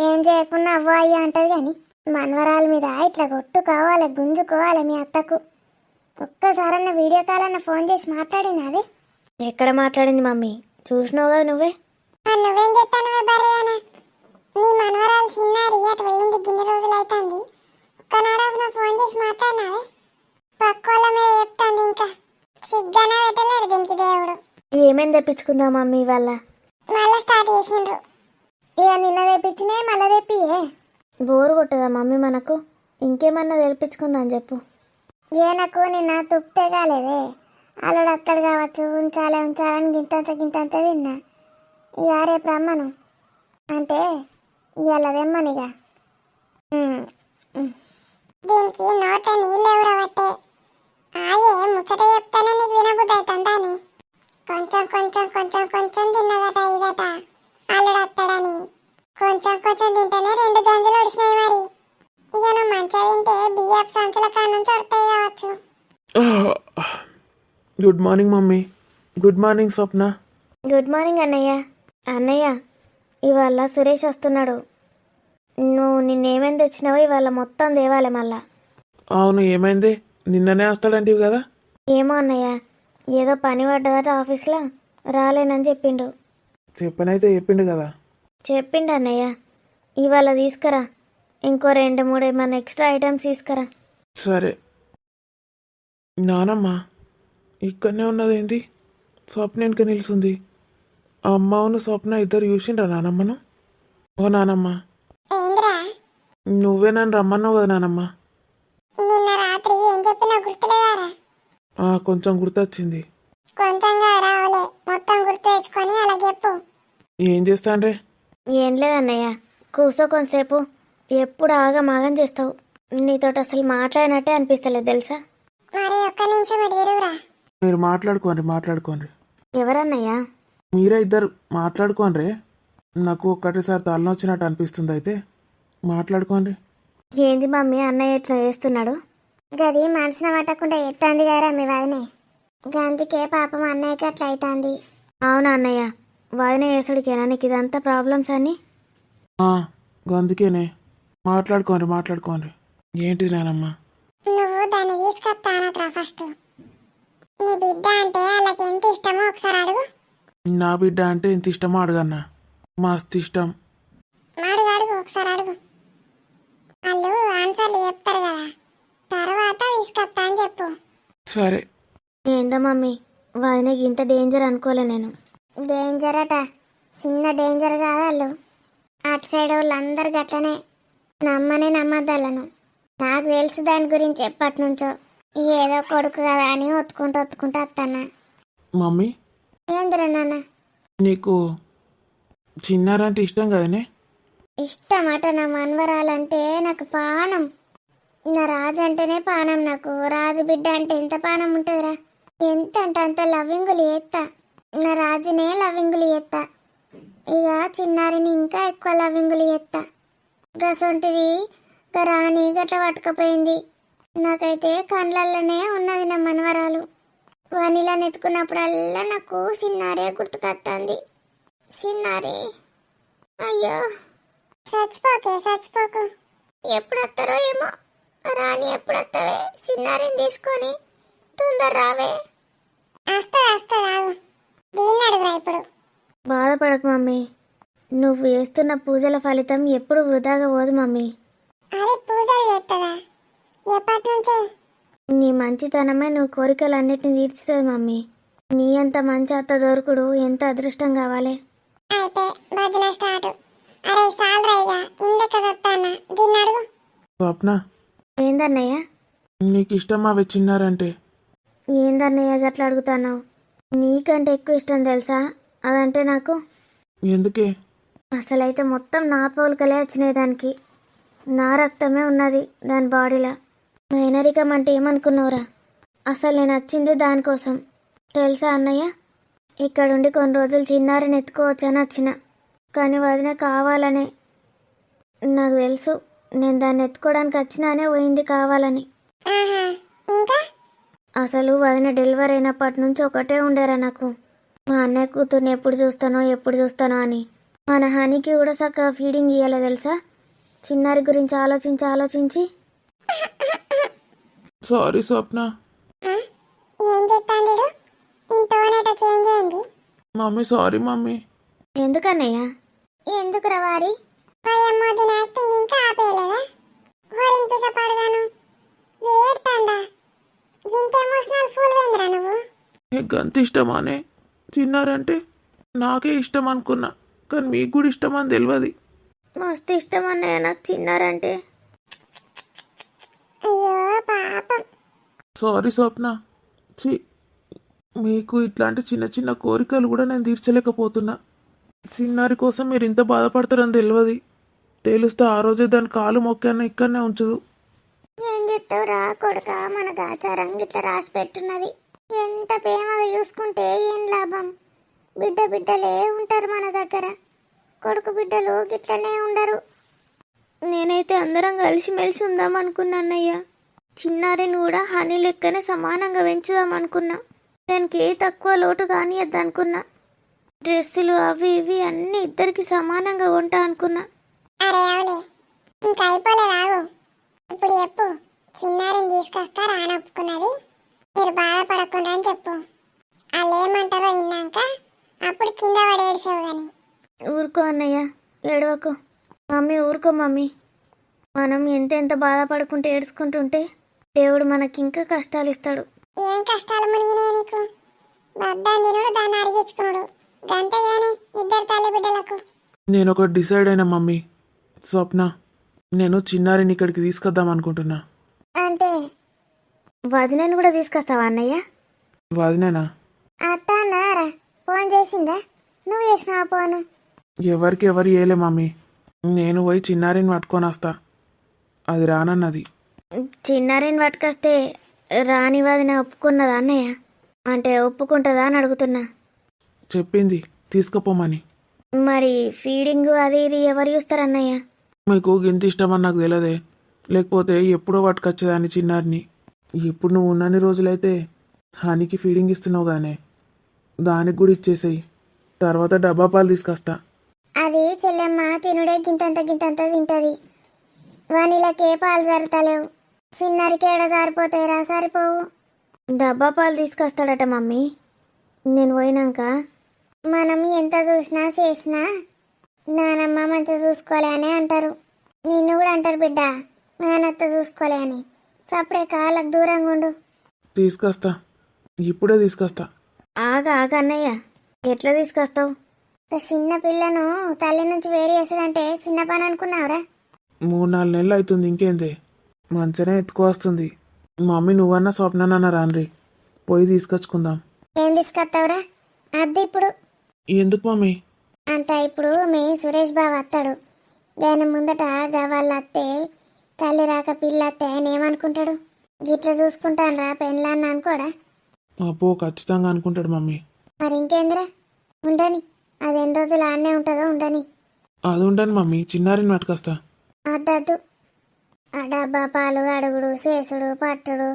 ఏం చేయకుండా అవ్వ అయ్యో అంటది. కానీ మనవరాల మీద ఇట్లా కొట్టుకోవాలి, గుంజుకోవాలి మీ అత్తకు. ఒక్కసారన్న వీడియో కాల్ అన్న ఫోన్ చేసి మాట్లాడినది? ఎక్కడ మాట్లాడింది మమ్మీ? చూసినావు కదా నువ్వే. నువ్వేం చెప్తాను బర్రెదానా? నీ మనవరాలు చిన్నారి అటు పోయింది, గిన్నె రోజులు అవుతుంది. ఒక్కనాడు నా ఫోన్ చేసి మాట్లాడినావే? పక్క వాళ్ళ మీద చెప్తాంది. ఇంకా సిగ్గానే పెట్టలేడు దీనికి దేవుడు. ఏమేం తెప్పించుకుందాం మమ్మీ ఇవాళ? మళ్ళీ స్టార్ట్ చేసిండ్రు. ఇక నిన్న తెప్పించినే మళ్ళీ తెప్పియే. బోరు కొట్టదా మమ్మీ మనకు? ఇంకేమన్నా తెప్పించుకుందాం చెప్పు. నాకు నిన్న తుప్తే కాలేదే, అల్లుడు అత్తడు కావచ్చు, ఉంచాలని గింతంత తిన్నా. ఇక రేపు రమ్మను అంటే ఇవాళ తెమ్మనిగా. దీనికి నోట నీళ్ళు ఎవరబట్టే ఆగే ముచ్చట చెప్తానే నీకు వినబుద్ధి అవుతుందాని. కొంచెం కొంచెం కొంచెం కొంచెం తిన్నదట ఇదట అల్లుడు వస్తాడని. కొంచెం కొంచెం తింటేనే 2 గంజలు ఒడిసినాయి మరి. ఇక నువ్వు మంచిగా తింటే బియ్యపు సంచుల కాడ నుంచి వస్తాయి కావచ్చు. Good morning mummy. Good morning Swapna. Good morning అన్నయ్య. అన్నయ్య, ఇవాళ సురేష్ వస్తున్నాడు. నువ్వు నిన్నేమేం తెచ్చినావో ఇవాళ మొత్తం తేవాలి మళ్ళా. అవును, ఏమైంది? నిన్ననే వస్తాడంటివి కదా. ఏమో అన్నయ్య, ఏదో పని పడ్డదట ఆఫీస్లో, రాలేనని చెప్పిండు. చెప్పనైతే చెప్పిండు కదా. చెప్పిండు అన్నయ్య. ఇవాళ తీసుకురా, ఇంకో 2-3 ఏమన్నా ఎక్స్ట్రా ఐటమ్స్ తీసుకురా. సరే. నానమ్మ ఇక్కడనే ఉన్నదేంటి? స్వప్న వెనుక నిలుస్తుంది. అమ్మవును స్వప్న ఇద్దరు చూసిండ్రా నానమ్మను? ఓ నానమ్మ, ఏంద్రా నువ్వే నన్ను రమ్మన్నావు కదా నానమ్మ. నిన్న రాత్రి ఏం చెప్పినా గుర్తులేదారా? కొంచెం గుర్తొచ్చింది. కొంచెంగా రావులే, మొత్తం గుర్తు తెచ్చుకొని అలా చెప్పు. ఏం చేస్తాండ్రే? ఏం లేదన్నయ్య, కూసో కొంతసేపు. ఎప్పుడు ఆగమాగం చేస్తావు. నీతోటి అసలు మాట్లాడినట్టే అనిపిస్తలేదు తెలుసా. మరి ఒక్క నిమిషం ఇటు తిరుగురా. మీరు మాట్లాడుకోండి. ఎవరన్నయ్యా? మీరే ఇద్దరు మాట్లాడుకోండి. నాకు ఒక్కటేసారి తలనొచ్చినట్టు అనిపిస్తుంది. అయితే మాట్లాడుకోండి. ఏంది మమ్మీ అన్నయ్య ఇట్లా చేస్తున్నాడు? గది మనసున పట్టకుండా ఎత్తాంది గారా మీ వదినే. గందుకే పాపం అన్నయ్యకి అట్లా అవుతుంది. అవునా అన్నయ్య, వదిన వేసుడికేనా నీకు ఇదంతా ప్రాబ్లమ్స్ అని? అందుకేనే మాట్లాడుకోండి. ఏంటి నానమ్మ? నువ్వు దాన్ని తీసుకొస్తానట్రా ఫస్ట్. నీ బిడ్డ అంటే వాళ్ళకి ఎంత ఇష్టమో ఒకసారి అడుగు. నా బిడ్డ అంటే ఇంత ఇష్టమో అడగన్నా? మస్తు ఇష్టం. అడుగు ఒకసారి అడుగు. వాళ్ళు ఆన్సర్లు చెప్తారు కదా, తర్వాత తీసుకొస్తా అని చెప్పు. సరే. ఏందో మమ్మీ, వదినకి ఇంత డేంజర్ అనుకోలే నేను. డేంజర్ అట, చిన్న డేంజర్ కాదు వాళ్ళు. అటు సైడ్ వాళ్ళందరు గట్లనే, నమ్మద్దాలను. నాకు తెలుసు దాని గురించి ఎప్పటి నుంచో. ఏదో కొడుకు కదా అని ఒత్తుకుంటూ వస్తానా. మమ్మీ, ఏందిరా నాన్న? నీకు చిన్నారంటే ఇష్టం కదనే? ఇష్టమట. నా మనవరాలంటే నాకు పానం. నా రాజు అంటేనే పానం నాకు. రాజు బిడ్డ అంటే ఎంత పానం ఉంటుందిరా. ఎంత అంటే అంత లవ్వింగులు చేస్తా. నా రాజునే లవ్వింగులు చేస్తా. ఇక చిన్నారిని ఇంకా ఎక్కువ లవ్వింగులు చేస్తా. గసొంటిది రాణి గట్ల పట్టుకపోయింది. నాకైతే కండ్లల్లోనే ఉన్నది నా మనవరాలు. వనిలా నెత్తుకున్నప్పుడల్లా నాకు చిన్నారే గుర్తుకొస్తుంది. చిన్నారి, అయ్యో చచ్చిపోకు. ఎప్పుడు వస్తారో ఏమో. రాణి ఎప్పుడు వస్తావే? చిన్నారిని తీసుకొని తొందర రావే. ఇప్పుడు బాధపడకు మమ్మీ, నువ్వు వేస్తున్న పూజల ఫలితం ఎప్పుడు వృధాగా పోదు మమ్మీ. అది పూజలు చేస్తుందా? ఎప్పటి నుంచే? నీ మంచితనమే నువ్వు కోరికలన్నిటిని తీర్చుతుంది మమ్మీ. నీ అంత మంచి అత్త దొరుకుడు ఎంత అదృష్టం కావాలి. అయితే భజన స్టార్ట్. అరే సాలరాయిగా ఇండ్లెక్క చెప్తానా, దీన్ని అడుగు. స్వప్న, ఏందన్నయ్య? నీకు ఇష్టమా అవి చిన్నారంటే? ఏందన్నయ్య గట్లా అడుగుతున్నావు? నీకంటే ఎక్కువ ఇష్టం తెలుసా అదంటే నాకు. ఎందుకే? అసలైతే మొత్తం నా పోలికలే వచ్చినాయి దానికి. నా రక్తమే ఉన్నది దాని బాడీలో. మైనరికం అంటే ఏమనుకున్నావురా? అసలు నేను వచ్చింది దానికోసం తెలుసా అన్నయ్య. ఇక్కడుండి కొన్ని రోజులు చిన్నారిని ఎత్తుకోవచ్చని వచ్చిన, కానీ వదిన కావాలనే. నాకు తెలుసు నేను దాన్ని ఎత్తుకోవడానికి వచ్చినానే పోయింది కావాలని. అసలు వదిన డెలివరీ అయినప్పటి నుంచి ఒకటే ఉండేరా నాకు, మా అన్నయ్య కూతుర్ని ఎప్పుడు చూస్తానో అని. మన హనీకి కూడా చక్కగా ఫీడింగ్ ఇవ్వాలి తెలుసా, చిన్నారి గురించి ఆలోచించి. సారీ స్వప్న. ఏం చెప్తాండు? ఇంటోనేట చేంజ్ అయింది. Mummy sorry mummy. ఎందుకన్నయ్య? ఎందుకురా వారి? అయ్యమ్మో, దీని యాక్టింగ్ ఇంకా ఆపేయలేదా? హోరింగ్ పిస పడగాను ఏడ్తాండా. ఇంత ఎమోషనల్ ఫూల్ వేంద్రా నువ్వు? నీకు అంత ఇష్టమానే చిన్నారంటే? నాకే ఇష్టం అనుకున్నా, కానీ మీకు కూడా ఇష్టం అని తెలియదు. మస్తు ఇష్టం అన్నయ్య నాకు చిన్నారంటే. అయ్యో పాపం. సారీ స్వప్న. మీకు ఇట్లాంటి చిన్న చిన్న కోరికలు కూడా నేను తీర్చలేకపోతున్నా. చిన్నారి కోసం మీరు ఇంత బాధపడతారని తెలియదు. తెలిస్తే ఆ రోజే దాని కాలు మొక్కన్న ఇక్కడనే ఉంచదు. ఏం చెప్తావు రా కొడుక, మనకు ఆచారం గిట్లా రాసి పెట్టున్నది. ఎంత ప్రేమగా చూసుకుంటే ఏం లాభం? బిడ్డలే ఉంటారు మన దగ్గర, కొడుకు బిడ్డలు గిట్లనే ఉండరు. నేనైతే అందరం కలిసిమెలిసి ఉందాం అనుకున్నా అన్నయ్య. చిన్నారిని కూడా హనీ లెక్కనే సమానంగా పెంచుదాం అనుకున్నా. దానికి ఏ తక్కువ లోటు కానియద్దు అనుకున్నా. డ్రెస్సులు అవి ఇవి అన్నీ ఇద్దరికి సమానంగా కొంటా అనుకున్నా. అరే అవులే, ఇంకా అయిపోలేదు. ఇప్పుడు చెప్పు, చిన్నారిని తీసుకొస్తా రానొప్పుకున్నది, మీరు బాధపడకుండా అని చెప్పు. వాళ్ళు ఏమంటారో విన్నాక అప్పుడు కింద పడి ఏడ్చావు కానీ. ఊరుకో అన్నయ్య, ఏడవకు. మమ్మీ ఊరుకో మమ్మీ. మనం ఎంత బాధపడుకుంటూ ఏడుచుకుంటుంటే దేవుడు మనకి ఇంకా కష్టాలు ఇస్తాడు. ఏం కష్టాలు మునిగినాయి నీకు? బద్దాన్ని తినుడు, దాన్ని అరిగించుకున్నాడు, గంతే గాని ఇద్దరు తల్లి బిడ్డలకు. నేను ఒకటి డిసైడ్ అయినా మమ్మీ. స్వప్న, నేను చిన్నారిని ఇక్కడికి తీసుకొద్దాం అనుకుంటున్నా. అంటే వదినని కూడా తీసుకొస్తావా అన్నయ్య? వదినేనా? అత్త అన్నారా? ఫోన్ చేసిందా? నువ్వు చేసినావా ఫోను? ఎవరికి ఎవరు ఏలే మమ్మీ. నేను పోయి చిన్నారిని పట్టుకొని వస్తా. అది రానన్నది. చిన్నారిని పట్టుకొస్తే రాని వదిన ఒప్పుకున్నదా అన్నయ్య? అంటే ఒప్పుకుంటుందా అని అడుగుతున్నా. చెప్పింది తీసుకుపోమని. మరి ఫీడింగ్ అది ఇది ఎవరు చూస్తారన్నయ్య? మీకు గింత ఇష్టమని నాకు తెలియదే, లేకపోతే ఎప్పుడో పట్టుకొచ్చేదాన్ని చిన్నారిని. ఇప్పుడు నువ్వు ఉన్నన్ని రోజులైతే హనీకి ఫీడింగ్ ఇస్తున్నావు గానే, దానికి కూడా ఇచ్చేసేయి. తర్వాత డబ్బా పాలు తీసుకొస్తా. అది చెల్లెమ్మ తినుడే గింతంత తింటది. వానిలకే పాలు జరుగుతలేవు, చిన్నరికి ఏడ జారిపోతాయిరా, సరిపోవు. డబ్బా పాలు తీసుకొస్తాడట మమ్మీ. నేను పోయినాక మనం ఎంత చూసినా చేసినా నానమ్మ మంచిగా చూసుకోలే అని అంటారు. నిన్ను కూడా అంటారు బిడ్డ, మేనత్త చూసుకోలే అని. సప్పుడే కాళ్ళకు దూరంగా ఉండు. తీసుకొస్తా, ఇప్పుడే తీసుకొస్తా. ఆగన్నయ్య, ఎట్లా తీసుకొస్తావు? చిన్న పిల్లను తల్లి నుంచి వేరు చేసాడంటే చిన్న పని అనుకున్నావురా? 3-4 నెలలు అవుతుంది, ఇంకేందే. మంచిగానే ఎత్తుకొస్తుంది. మమ్మీ నువ్వన్నా స్వప్ననన్నా రాన్రి, పోయి తీసుకొచ్చుకుందాం. ఏం తీసుకొస్తావురా? అద్దె ఇప్పుడు ఎందుకు మమ్మీ? అంత ఇప్పుడు మీ సురేష్ బాబు వస్తాడు. దాని ముందట వాళ్ళ అత్తే తల్లి రాక పిల్ల అత్తే ఆయన ఏమనుకుంటాడు? గిట్లా చూసుకుంటానరా పెళ్ళాన్ని అనుకోడా? అబ్బో, ఖచ్చితంగా అనుకుంటాడు మమ్మీ. మరి ఇంకేందిరా, ఉండని. అది ఎన్ని రోజులు ఆడనే ఉంటుందో ఉండని. అది ఉండను మమ్మీ, చిన్నారిని పట్టుకొస్తా. అద్దద్దు. ఆ డబ్బా పాలు అడుగుడు, చేసుడు, పట్టుడు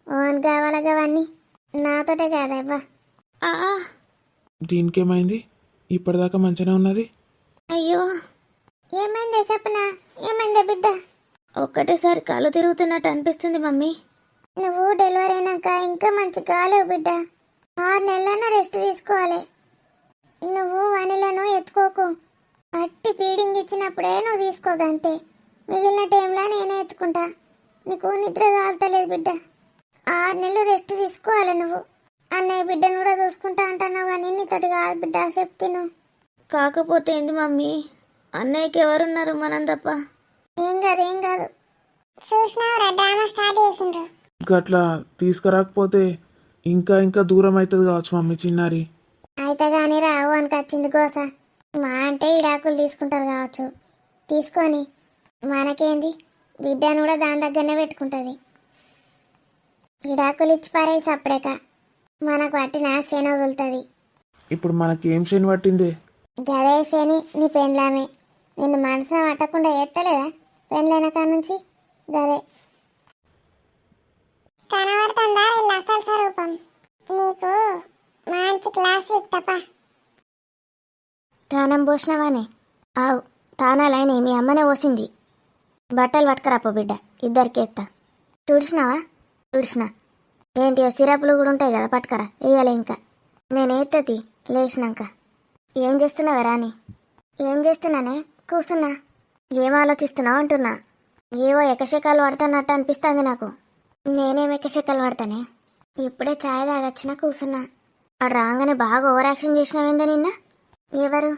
ఓన్ కావాలి అవన్నీ నాతోటే కాదవ్వా. దీనికేమైంది? ఇప్పటిదాకా మంచిగానే ఉన్నది. అయ్యో, ఏమైందే చెప్పనా? ఏమైందే బిడ్డ? ఒక్కటేసారి కాలు తిరుగుతున్నట్టు అనిపిస్తుంది మమ్మీ. నువ్వు డెలివరీ అయినాక ఇంకా మంచి కాలేవు బిడ్డ. 6 నెలలైనా రెస్ట్ తీసుకోవాలి. నువ్వు వనిలను ఎత్తుకోకు. అట్టి ఫీడింగ్ ఇచ్చినప్పుడే నువ్వు తీసుకోగంతే. మిగిలిన టైంలో నేనే ఎత్తుకుంటా. నీకు నిద్ర కాలుతలేదు బిడ్డ. 6 నెలలు రెస్ట్ తీసుకోవాలి నువ్వు. అన్నయ్య బిడ్డను కూడా చూసుకుంటా అంటున్నావు కానీ నీతోటి కాదు బిడ్డ, చెప్తాను. కాకపోతే ఏంది మమ్మీ, అన్నయ్యకి ఎవరున్నారు మనం తప్ప? ఏం కాదు. చూసినావురా, డ్రామా స్టార్ట్ చేసిండ్రు. గట్లా తీసుకురాకపోతే ఇంకా దూరం అవుతుంది కావచ్చు మమ్మీ చిన్నారి. అయితే కానీ రావు అని వచ్చింది గోస. మా అంటే ఇడాకులు తీసుకుంటారు కావచ్చు. తీసుకొని మనకేంది, బిడ్డను కూడా దాని దగ్గరనే పెట్టుకుంటుంది. ఇడాకులు ఇచ్చి పారేసి అప్పుడేక మనకు పట్టిన శని వదులుతుంది. ఇప్పుడు మనకి ఏం శని పట్టిందే? గదే శని, నీ పెండ్లామే. నిన్ను మనసున పట్టకుండా ఎత్తలేదా పెండ్లైన కాడ నుంచి? గదే కనబడుతుందా వీళ్ళ అసలు స్వరూపం నీకు? మంచి క్లాస్ తప్ప తానం పోసినవానే? ఆవు, తానాలైన మీ అమ్మనే పోసింది. బట్టలు పట్టుకురాపో బిడ్డ, ఇద్దరికి ఎత్తా. తుడిచినా ఏంటి, సిరపులు కూడా ఉంటాయి కదా, పట్టుకరా. వేయాలి ఇంకా. నేను ఎత్తది లేచినాక. ఏం చేస్తున్నావా రాని? ఏం చేస్తున్నానే? కూసున్నా. ఏం ఆలోచిస్తున్నావు అంటున్నా. ఏవో ఎకశకాలు పడుతున్నట్టు అనిపిస్తుంది నాకు. నేనేం ఎక్కశక్కలు పడతానే? ఇప్పుడే ఛాయ్ తాగొచ్చినా కూసున్నా. అడు రాగానే బాగా ఓవర్ యాక్షన్ చేసినావేందా నిన్న? ఎవరు?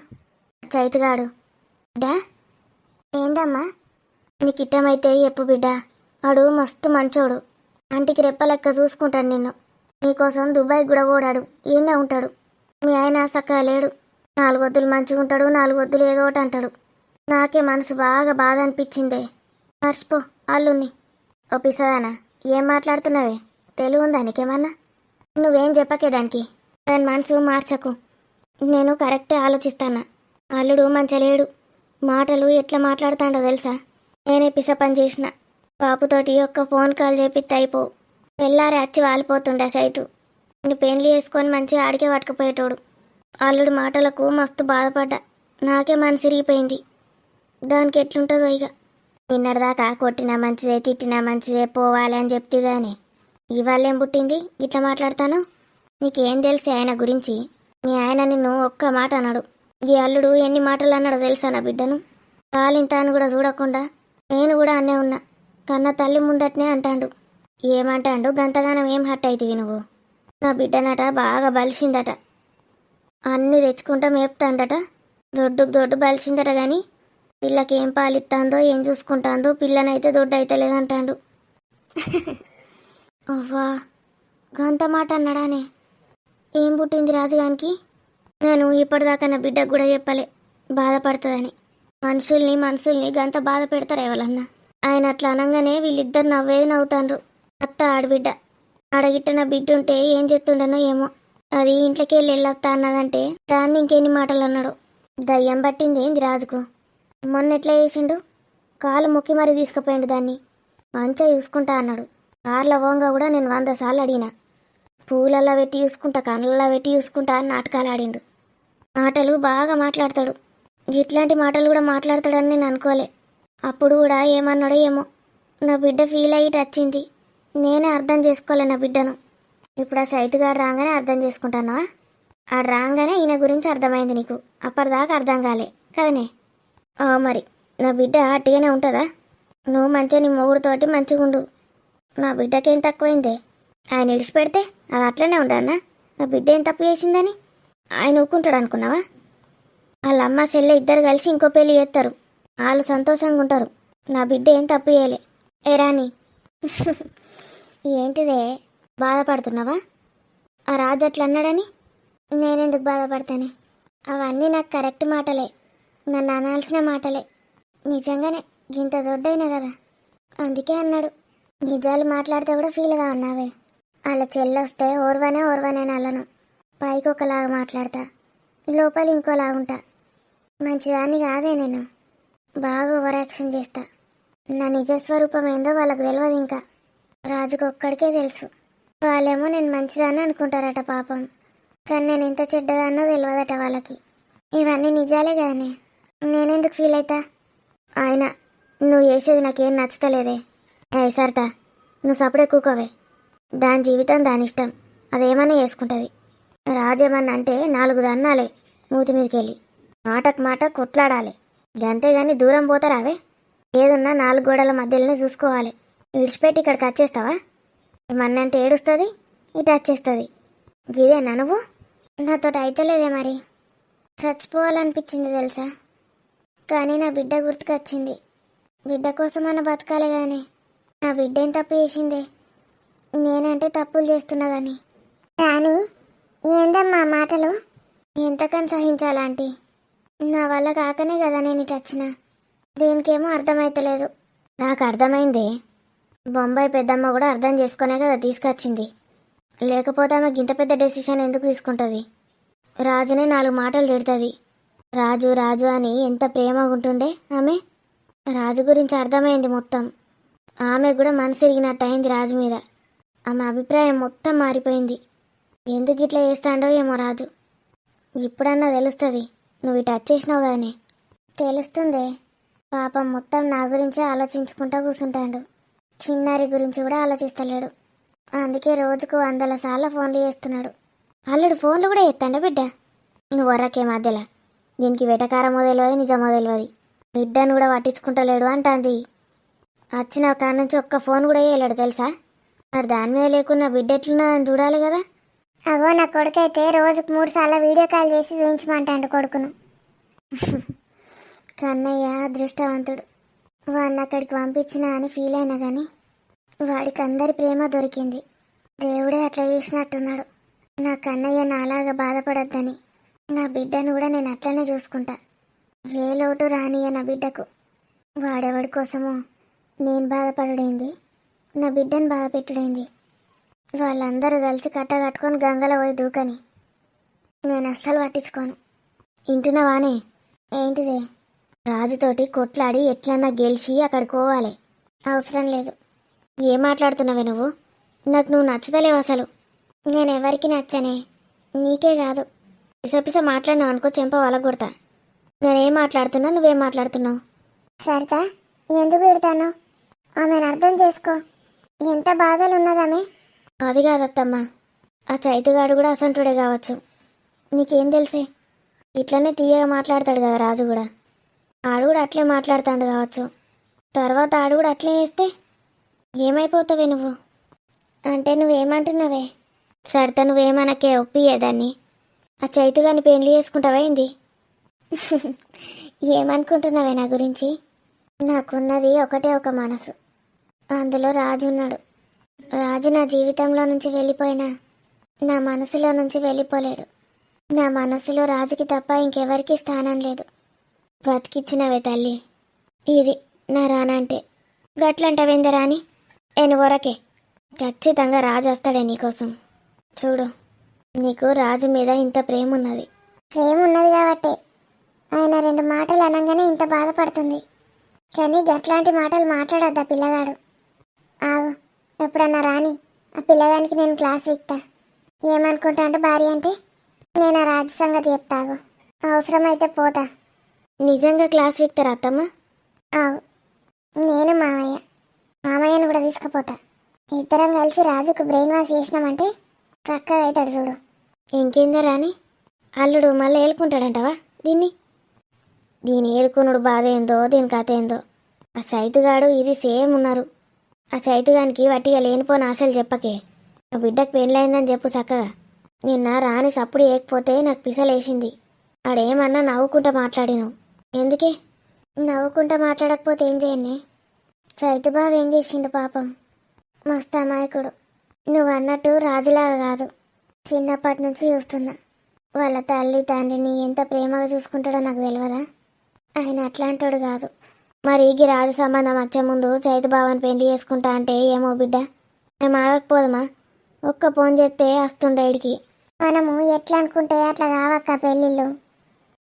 చైతుగాడు. డా ఏందమ్మా? నీకు ఇట్టమైతే చెప్పు బిడ్డ. ఆడు మస్తు మంచోడు, అంటికి రెప్పలెక్క చూసుకుంటాడు నిన్ను. నీకోసం దుబాయ్ కూడా ఓడాడు, ఈయనే ఉంటాడు. మీ ఆయన సక్కగా లేడు. 4 వద్దులు మంచిగా ఉంటాడు, 4 వద్దులు ఏదో ఒకటి అంటాడు. నాకే మనసు బాగా బాధ అనిపించిందే. మర్చిపో అల్లుని. ఓ పిసదానా, ఏం మాట్లాడుతున్నావే? తెలుగు ఉందా నీకేమన్నా? నువ్వేం చెప్పకే దానికి, దాని మనసు మార్చకు. నేను కరెక్టే ఆలోచిస్తానా. అల్లుడు మంచి లేడు, మాటలు ఎట్లా మాట్లాడుతాడో తెలుసా. నేనే పిస పని చేసిన. బాపుతోటి ఒక్క ఫోన్ కాల్ చేపిస్తే అయిపో, తెల్లారి వచ్చి వాలిపోతుండే సైతు. నీ పెళ్లి వేసుకొని మంచిగా ఆడికే పట్టుకుపోయేటోడు. అల్లుడు మాటలకు మస్తు బాధపడ్డా, నాకే మనసు ఇరిగిపోయింది. దానికి ఎట్లుంటుందో ఇక. నిన్నటిదాకా కొట్టినా మంచిదే తిట్టినా మంచిదే పోవాలి అని చెప్తే కానీ ఇవాళ ఏం పుట్టింది ఇట్లా మాట్లాడతాను. నీకేం తెలిసి ఆయన గురించి? మీ ఆయన నిన్ను ఒక్క మాట అన్నాడు. ఈ అల్లుడు ఎన్ని మాటలు అన్నాడో తెలుసా నా బిడ్డను. కాలింతాను కూడా చూడకుండా నేను కూడా అన్నే ఉన్నా. కన్న తల్లి ముందట్నే అంటాడు. ఏమంటాడు గంతగానం ఏం హట్ అవుతుంది నువ్వు? నా బిడ్డనట బాగా బలిసిందట, అన్నీ తెచ్చుకుంటా మేపుతాండట. దొడ్డుకు దొడ్డు బలిసిందట కానీ పిల్లకి ఏం పాలిస్తాందో ఏం చూసుకుంటాందో పిల్లనైతే దొడ్డు అయితే లేదంటాడు. అవ్వా, గంత మాట అన్నాడానే? ఏం పుట్టింది రాజుగానికి? నేను ఇప్పటిదాకా నా బిడ్డకు కూడా చెప్పలే బాధపడుతుందని. మనుషుల్ని గంత బాధ పెడతారు ఎవరన్నా. ఆయన అట్లా అనగానే వీళ్ళిద్దరు నవ్వేది నవ్వుతాండ్రు. అత్త ఆడబిడ్డ. ఆడగిట్ట నా బిడ్డ ఉంటే ఏం చెప్తుండనో ఏమో. అది ఇంట్లోకి వెళ్ళొస్తా అన్నదంటే దాన్ని ఇంకెన్ని మాటలు అన్నాడు. దయ్యం పట్టింది ఏంది రాజుకు? మొన్న ఎట్లా చేసిండు? కాలు మొక్కి మరీ తీసుకుపోయిండు దాన్ని. మంచిగా చూసుకుంటా అన్నాడు. కార్ల ఓంగా కూడా నేను 100 సార్లు అడిగినా. పూలల్లో పెట్టి చూసుకుంటా, కళ్ళల్లో పెట్టి చూసుకుంటా అని నాటకాలు ఆడిండు. మాటలు బాగా మాట్లాడతాడు. ఇట్లాంటి మాటలు కూడా మాట్లాడతాడని నేను అనుకోలే. అప్పుడు కూడా ఏమన్నాడో ఏమో. నా బిడ్డ ఫీల్ అయ్యి వచ్చింది. నేనే అర్థం చేసుకోలే నా బిడ్డను. ఇప్పుడు ఆ సైతుగాడు రాగానే అర్థం చేసుకుంటానవా? ఆ రాగానే ఈయన గురించి అర్థమైంది నీకు. అప్పటిదాకా అర్థం కాలే కదనే? మరి నా బిడ్డ అట్టిగానే ఉంటుందా? నువ్వు మంచిగా నీ మొగుడుతోటి మంచిగా ఉండు. నా బిడ్డకేం తక్కువైందే? ఆయన ఇడిచిపెడితే అది అట్లనే ఉండన్నా? నా బిడ్డ ఏం తప్పు చేసిందని ఆయన ఊరుకుంటాడు అనుకున్నావా? వాళ్ళ అమ్మ చెల్లె ఇద్దరు కలిసి ఇంకో పెళ్లి చేస్తారు. వాళ్ళు సంతోషంగా ఉంటారు. నా బిడ్డ ఏం తప్పు చేయలే. ఏ రాణి, ఏంటిదే బాధపడుతున్నావా? ఆ రాజు అట్లా అన్నాడని నేనెందుకు బాధపడతానే? అవన్నీ నాకు కరెక్ట్ మాటలే, నన్ను అనాల్సిన మాటలే. నిజంగానే ఇంత దొడ్డైనా కదా అందుకే అన్నాడు. నిజాలు మాట్లాడితే కూడా ఫీల్గా ఉన్నావే. వాళ్ళ చెల్లొస్తే ఓర్వనే నల్లను. పైకి ఒకలాగా మాట్లాడతా, లోపల ఇంకోలాగుంటా. మంచిదాన్ని కాదే నేను. బాగా ఓవర్ యాక్షన్ చేస్తా. నా నిజస్వరూపం ఏందో వాళ్ళకు తెలియదు. ఇంకా రాజుకు ఒక్కడికే తెలుసు. వాళ్ళేమో నేను మంచిదాన్ని అనుకుంటారట పాపం. కానీ నేను ఎంత చెడ్డదాన్నో తెలియదట వాళ్ళకి. ఇవన్నీ నిజాలే కదనే, నేనెందుకు ఫీల్ అవుతా? ఆయన నువ్వు చేసేది నాకేం నచ్చుతలేదే. సరతా, నువ్వు సపడే కూకోవే. దాని జీవితం దాని ఇష్టం, అదేమన్నా చేసుకుంటుంది. రాజేమన్నా అంటే 4 దన్నాలే మూతి మీదకి వెళ్ళి మాటకు మాట కొట్లాడాలి. అంతేగాని దూరం పోతారావే. ఏదున్నా 4 గోడల మధ్యలోనే చూసుకోవాలి. విడిచిపెట్టి ఇక్కడికి వచ్చేస్తావా? ఏమన్నంటే ఏడుస్తుంది, ఇటు వచ్చేస్తుంది. గిదేనా నువ్వు? నాతో అయితలేదే మరి. చచ్చిపోవాలనిపించింది తెలుసా, కానీ నా బిడ్డ గుర్తుకొచ్చింది. బిడ్డ కోసమన్నా బతకాలి కానీ నా బిడ్డ ఏం తప్పు చేసిందే? నేనంటే తప్పులు చేస్తున్నా కానీ. కానీ ఏందమ్మా మాటలు? ఎంతకని సహించాలంటీ? నా వల్ల కాకనే కదా నేను ఇటు వచ్చిన. దేనికేమో అర్థమైతలేదు. నాకు అర్థమైందే. బొంబాయి పెద్దమ్మ కూడా అర్థం చేసుకునే కదా తీసుకొచ్చింది. లేకపోతే ఆమె గింత పెద్ద డెసిషన్ ఎందుకు తీసుకుంటుంది? రాజునే 4 మాటలు తిడుతుంది. రాజు రాజు అని ఎంత ప్రేమగా ఉంటుండే ఆమె. రాజు గురించి అర్థమైంది మొత్తం. ఆమె కూడా మనసు ఇరిగినట్టు అయింది రాజు మీద. ఆమె అభిప్రాయం మొత్తం మారిపోయింది. ఎందుకు ఇట్లా చేస్తాడో ఏమో రాజు. ఇప్పుడన్నా తెలుస్తుంది. నువ్వు ఇటు వచ్చేసినావు కదనే. తెలుస్తుందే. పాపం మొత్తం నా గురించే ఆలోచించుకుంటూ కూర్చుంటాడు. చిన్నారి గురించి కూడా ఆలోచిస్తలేడు. అందుకే రోజుకు 100 సార్లు ఫోన్లు చేస్తున్నాడు. అల్లుడు ఫోన్లు కూడా ఎత్తాండ బిడ్డ. నువ్వు వరకే మధ్యలో దీనికి వెటకారమో తెలియదు, నిజమో తెలియదు. బిడ్డను కూడా పట్టించుకుంటలేడు అంటాంది. వచ్చిన కాడ నుంచి ఒక్క ఫోన్ కూడా వేయలేడు తెలుసా. మరి దాని మీద లేకున్నా బిడ్డ ఎట్లున్నదని చూడాలి కదా. అగో నా కొడుకైతే రోజుకు 3 సార్లు వీడియో కాల్ చేసి చూపించమంటాడు కొడుకును. కన్నయ్య అదృష్టవంతుడు. వాడిని అక్కడికి పంపించినా అని ఫీల్ అయినా కానీ వాడికి అందరి ప్రేమ దొరికింది. దేవుడే అట్లా చేసినట్టున్నాడు. నా కన్నయ్య నాలాగా బాధపడద్దని. నా బిడ్డను కూడా నేను అట్లనే చూసుకుంటా. ఏ లోటు రానియ నా బిడ్డకు. వాడెవడి కోసమో నేను బాధపడుడైంది, నా బిడ్డను బాధ పెట్టుడైంది. వాళ్ళందరూ కలిసి కట్టగట్టుకొని గంగలో పోయి దూకని. నేను అస్సలు పట్టించుకోను. ఇంటున్నావానే? ఏంటిదే? రాజుతోటి కొట్లాడి ఎట్లన్నా గెలిచి అక్కడికి పోవాలి. అవసరం లేదు. ఏం మాట్లాడుతున్నావే నువ్వు? నాకు నువ్వు నచ్చతలేవు అసలు. నేనెవరికి నచ్చనే, నీకే కాదు. పిసపిస మాట్లాడినావు అనుకో, చెంప వలగొడతా. నేనేం మాట్లాడుతున్నా, నువ్వేం మాట్లాడుతున్నావు? సరితా, ఎందుకు పెడతాను? ఆమెను అర్థం చేసుకో. ఎంత బాధలు ఉన్నదామె. అది కాదత్తమ్మా, ఆ చైతుగాడు కూడా అసంటుడే కావచ్చు. నీకేం తెలిసే? ఇట్లనే తీయగా మాట్లాడతాడు కదా రాజు కూడా. ఆడు కూడా అట్లే మాట్లాడుతాడు కావచ్చు. తర్వాత ఆడు కూడా అట్లే చేస్తే ఏమైపోతావే నువ్వు? అంటే నువ్వేమంటున్నావే? సరిత, నువ్వేమనకే, ఒప్పియేదాన్ని. ఆ చైతుగాని పెళ్లి చేసుకుంటావా ఏంది? ఏమనుకుంటున్నావే నా గురించి? నాకున్నది ఒకటే ఒక మనసు, అందులో రాజు ఉన్నాడు. రాజు నా జీవితంలో నుంచి వెళ్ళిపోయినా నా మనసులో నుంచి వెళ్ళిపోలేడు. నా మనసులో రాజుకి తప్ప ఇంకెవరికి స్థానం లేదు. బతికిచ్చినవే తల్లి. ఇది నా రానంటే. గట్లంటవేంద రాని? ఎనువరకే ఖచ్చితంగా రాజు వస్తాడే నీకోసం. చూడు, నీకు రాజు మీద ఇంత ప్రేమ ఉన్నది. ప్రేమ ఉన్నది కాబట్టే ఆయన 2 మాటలు అనగానే ఇంత బాధపడుతుంది. కానీ గట్లాంటి మాటలు మాట్లాడొద్దా పిల్లగాడు. ఆగు, ఎప్పుడన్నా రాని ఆ పిల్లగానికి నేను క్లాస్ వీక్తా. ఏమనుకుంటా అంటే భార్య అంటే నేను ఆ రాజు సంగతి చెప్తాగు. అవసరమైతే పోతా. నిజంగా క్లాస్ వీక్తారా అత్తమ్మ? ఆగు, నేను మామయ్యను కూడా తీసుకుపోతా. ఇద్దరం కలిసి రాజుకు బ్రెయిన్ వాష్ చేసినామంటే చక్కగా అవుతాడు చూడు. ఇంకేందా రాని? అల్లుడు మళ్ళీ ఏలుకుంటాడంటావా దీన్ని? దీని ఏలుకునుడు బాధ ఏందో, దీని కథ ఏందో. ఆ చైతుగాడు ఇది సేమ్ ఉన్నారు. ఆ చైతుగానికి వట్టిగా లేనిపోని ఆశలు చెప్పకే. ఆ బిడ్డకు పెళ్ళైందని చెప్పు చక్కగా. నిన్న రాని సప్పుడు ఏకపోతే నాకు పిసలేసింది. ఆడేమన్నా నవ్వుకుంటా మాట్లాడినావు. ఎందుకే? నవ్వుకుంటా మాట్లాడకపోతే ఏం చేయనే? చైతుబాబు ఏం చేసిండు పాపం, మస్తు అమాయకుడు. నువ్వు అన్నట్టు రాజులాగా కాదు. చిన్నప్పటి నుంచి చూస్తున్నా. వాళ్ళ తల్లి తండ్రిని ఎంత ప్రేమగా చూసుకుంటాడో నాకు తెలియదా? ఆయన అట్లాంటోడు కాదు. మరి ఈ రాజు సంబంధం వచ్చే ముందు చైతుబాబుని పెళ్లి చేసుకుంటా అంటే ఏమో బిడ్డ, మేము ఆగకపోదమా? ఒక్క ఫోన్ చేస్తే వస్తుండే ఇడికి. మనము ఎట్లా అనుకుంటే అట్లా కావక్క పెళ్ళిళ్ళు.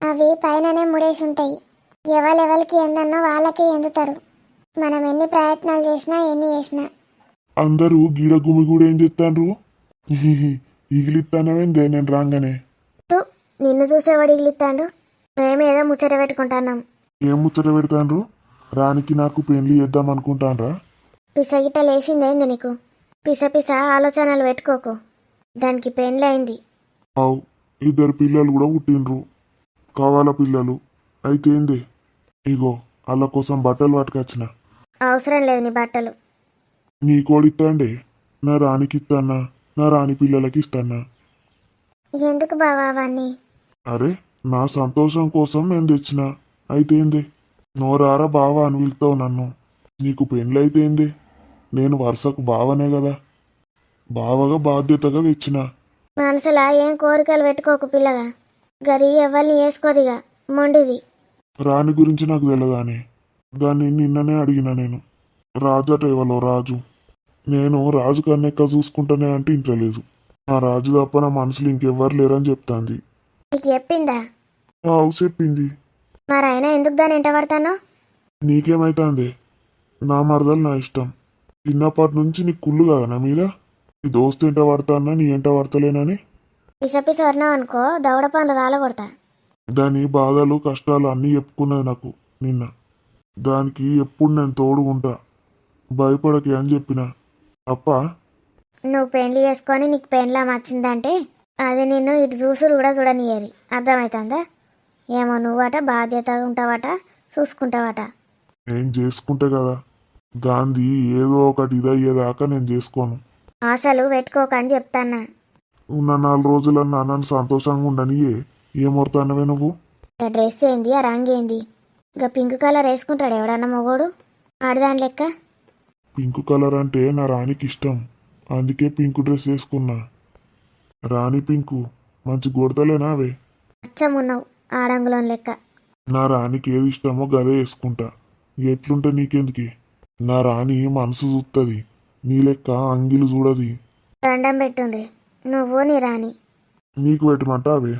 అవి పైననే ముడేసి ఉంటాయి. ఎవరెవరికి ఎందన్నో వాళ్ళకే ఎందుతారు. మనం ఎన్ని ప్రయత్నాలు చేసినా ఎన్ని చేసినా. అందరూ గీడ గుమి కూడా ఏం చెప్తాండ్రు? ఈగిలిస్తానవేందే నేను రాగానే? తూ, నిన్ను చూసేవాడు ఇగిలిస్తాడు. మేమేదో ముచ్చట పెట్టుకుంటున్నాం. ఏం ముచ్చట పెడతాండ్రు? రానికి నాకు పెళ్లి చేద్దాం అనుకుంటాన్రా? పిసగిట్ట లేచిందేంది నీకు? పిస ఆలోచనలు పెట్టుకోకు. దానికి పెళ్ళయింది. అవు, 2 పిల్లలు కూడా పుట్టిండ్రు. కావాల పిల్లలు అయితే ఏందే? ఇగో వాళ్ళ కోసం బట్టలు పట్టుకొచ్చిన. అవసరం లేదు నీ బట్టలు. నీ కోడిస్తాండే? నా రానికి ఇస్తానా? నా రాని పిల్లలకి ఇస్తానా? ఎందుకు బావా అవన్నీ? అరే, నా సంతోషం కోసం నేను తెచ్చిన. అయితే ఏందే? నోరారా బావా అని పిలుస్తావు నన్ను. నీకు పెళ్ళైతే ఏందే? నేను వరుసకు బావనే కదా. బావగా బాధ్యతగా తెచ్చిన. మనసులా ఏం కోరికలు పెట్టుకోకు పిల్లగా. గది ఎవరిని వేసుకోదిగా, మొండిది. రాణి గురించి నాకు తెలియదానే. దాన్ని నిన్ననే అడిగిన నేను. రాజట ఎవలో రాజు. నేను రాజు కన్నెక్క చూసుకుంటానే అంటే ఇంటలేదు. ఆ రాజు తప్ప నా మనసులో ఇంకెవ్వరు లేరని చెప్తాంది. నీకు చెప్పిందా? ఆవు చెప్పింది. మరి అయినా ఎందుకు దాన్ని ఎంట పడతానో? నీకేమైతాందే? నా మరదలు నా ఇష్టం. చిన్నప్పటి నుంచి నీకు కుళ్ళు కదా నా మీద. నీ దోస్తు ఎంట పడతానా నీ ఎంట పడతలేనని? పిసపిస వరినావు అనుకో, దవడ పనులు రాలగొడతా. దాని బాధలు కష్టాలు అన్నీ చెప్పుకున్నది నాకు నిన్న. దానికి ఎప్పుడు నేను తోడుగుంటా, భయపడకే అని చెప్పిన. అప్ప నువ్వు పెళ్లి చేసుకొని నీకు పెళ్ళాం వచ్చిందంటే అది నిన్ను ఇటు చూసురు కూడా చూడనియ్యేది. అర్థమవుతుందా? ఏమో నువ్వట బాధ్యతగా ఉంటావట, చూసుకుంటావట. నేను చేసుకుంటే కదా. గాంధీ ఏదో ఒకటి ఇదయ్యేదాకా నేను చేసుకోను. ఆశలు పెట్టుకోకని చెప్తాన్నా. ఉన్న 4 రోజులన్నా నన్ను సంతోషంగా ఉండనియే. ఏమొడతానవే నువ్వు? ఆ డ్రెస్ ఏంది, ఆ రంగు ఏంది? ఇంకా పింక్ కలర్ వేసుకుంటాడు ఎవడన్నా మొగోడు? ఆడదాని లెక్క. పింక్ కలర్ అంటే నా రాణికి ఇష్టం. అందుకే పింక్ డ్రెస్ వేసుకున్నా. రాణి పింకు మంచి గొడతలేనావే? అచ్చమున్నావు ఆడంగులం లెక్క. నా రాణికి ఏది ఇష్టమో గదే వేసుకుంటా. ఎట్లుంటే నీకెందుకే? నా రాణి మనసు చూస్తుంది, నీ లెక్క అంగిలు చూడది. దండం పెట్టుండ్రి నువ్వు నీ రాణి. నీకు పెట్టమంటా అవి